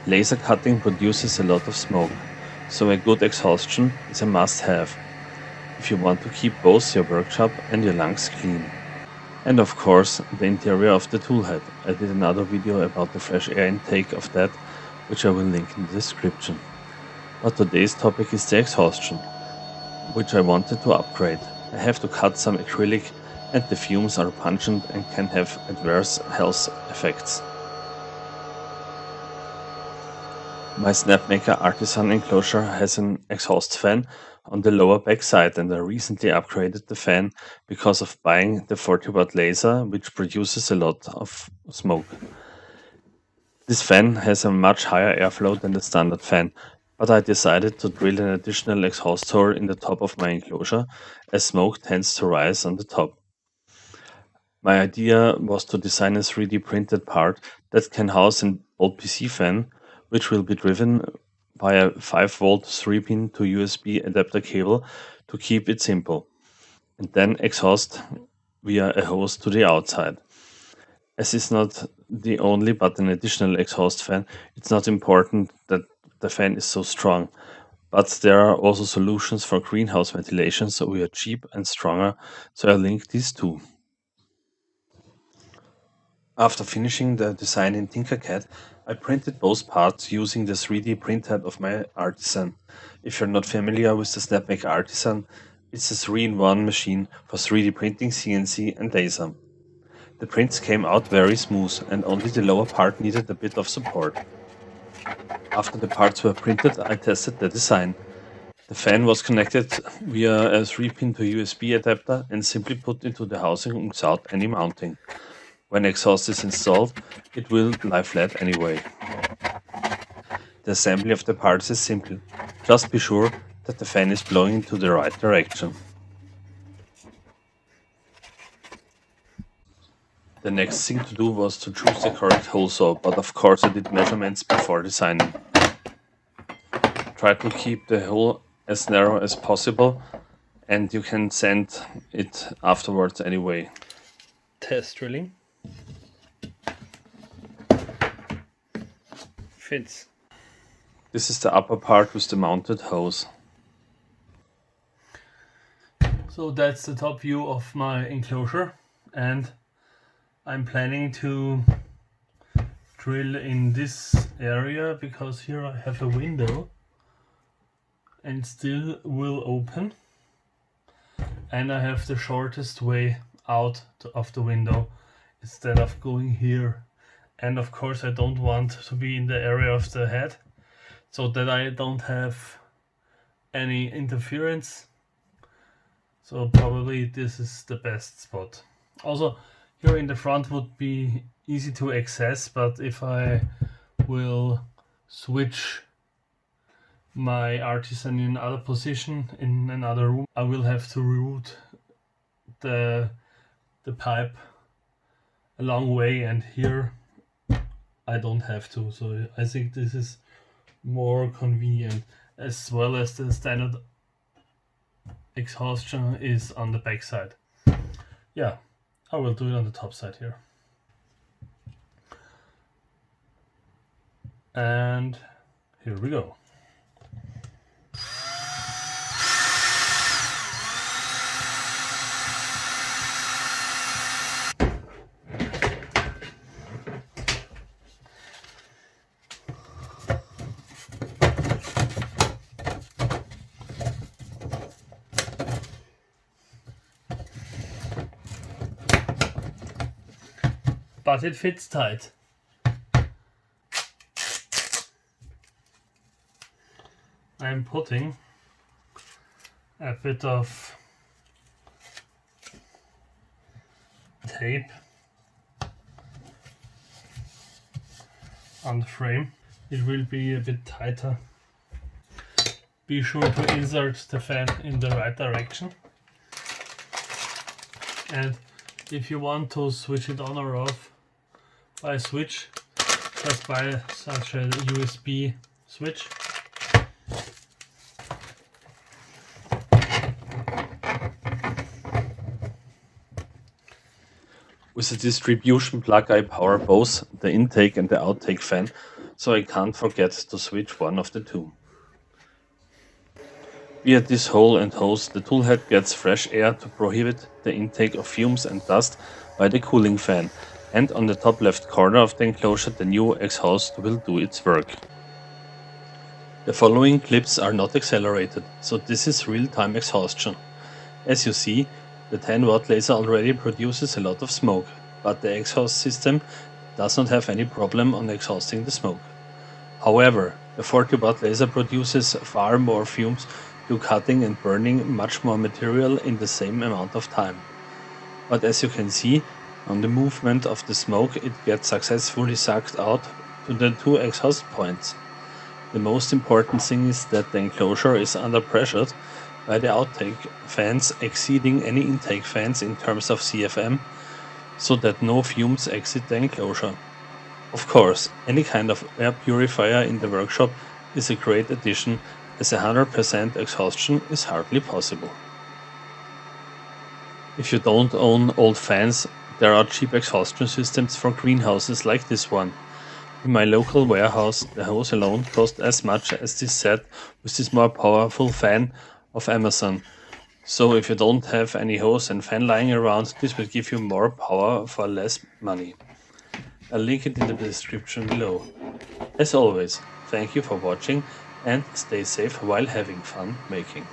Laser cutting produces a lot of smoke, so a good exhaustion is a must-have if you want to keep both your workshop and your lungs clean. And of course, the interior of the tool head. I did another video about the fresh air intake of that, which I will link in the description. But today's topic is the exhaustion, which I wanted to upgrade. I have to cut some acrylic and the fumes are pungent and can have adverse health effects. My Snapmaker Artisan enclosure has an exhaust fan on the lower back side, and I recently upgraded the fan because of buying the 40-watt laser, which produces a lot of smoke. This fan has a much higher airflow than the standard fan, but I decided to drill an additional exhaust hole in the top of my enclosure as smoke tends to rise on the top. My idea was to design a 3D printed part that can house an old PC fan, which will be driven by a 5-volt 3-pin to USB adapter cable to keep it simple, and then exhaust via a hose to the outside. As it's not the only but an additional exhaust fan, it's not important that the fan is so strong. But there are also solutions for greenhouse ventilation, so we are cheap and stronger, so I link these two. After finishing the design in Tinkercad, I printed both parts using the 3D printhead of my Artisan. If you're not familiar with the Snapmaker Artisan, it's a 3-in-1 machine for 3D printing, CNC and laser. The prints came out very smooth and only the lower part needed a bit of support. After the parts were printed, I tested the design. The fan was connected via a 3-pin to USB adapter and simply put into the housing without any mounting. When exhaust is installed, it will lie flat anyway. The assembly of the parts is simple. Just be sure that the fan is blowing into the right direction. The next thing to do was to choose the correct hole saw, but of course I did measurements before designing. Try to keep the hole as narrow as possible, and you can sand it afterwards anyway. Test drilling. Fits. This is the upper part with the mounted hose. So that's the top view of my enclosure, and I'm planning to drill in this area because here I have a window and still will open, and I have the shortest way out of the window instead of going here. And of course I don't want to be in the area of the head so that I don't have any interference. So probably this is the best spot. Also here in the front would be easy to access, but if I will switch my Artisan in another position in another room, I will have to route the pipe a long way, and here I don't have to. So I think this is more convenient, as well as the standard exhaustion is on the back side. Yeah, I will do it on the top side here. And here we go. But it fits tight. I'm putting a bit of tape on the frame. It will be a bit tighter. Be sure to insert the fan in the right direction. And if you want to switch it on or off by switch, just buy such a USB switch. With the distribution plug I power both the intake and the outtake fan, so I can't forget to switch one of the two. Via this hole and hose, the toolhead gets fresh air to prohibit the intake of fumes and dust by the cooling fan, and on the top left corner of the enclosure the new exhaust will do its work. The following clips are not accelerated, so this is real-time exhaustion. As you see, the 10-watt laser already produces a lot of smoke, but the exhaust system does not have any problem on exhausting the smoke. However, the 40-watt laser produces far more fumes due cutting and burning much more material in the same amount of time. But as you can see, on the movement of the smoke it gets successfully sucked out to the two exhaust points. The most important thing is that the enclosure is under pressure by the outtake fans exceeding any intake fans in terms of CFM, so that no fumes exit the enclosure. Of course, any kind of air purifier in the workshop is a great addition, as 100% exhaustion is hardly possible. If you don't own old fans, there are cheap exhaustion systems for greenhouses like this one. In my local warehouse, the hose alone cost as much as this set with this more powerful fan of Amazon. So if you don't have any hose and fan lying around, this will give you more power for less money. I'll link it in the description below. As always, thank you for watching and stay safe while having fun making.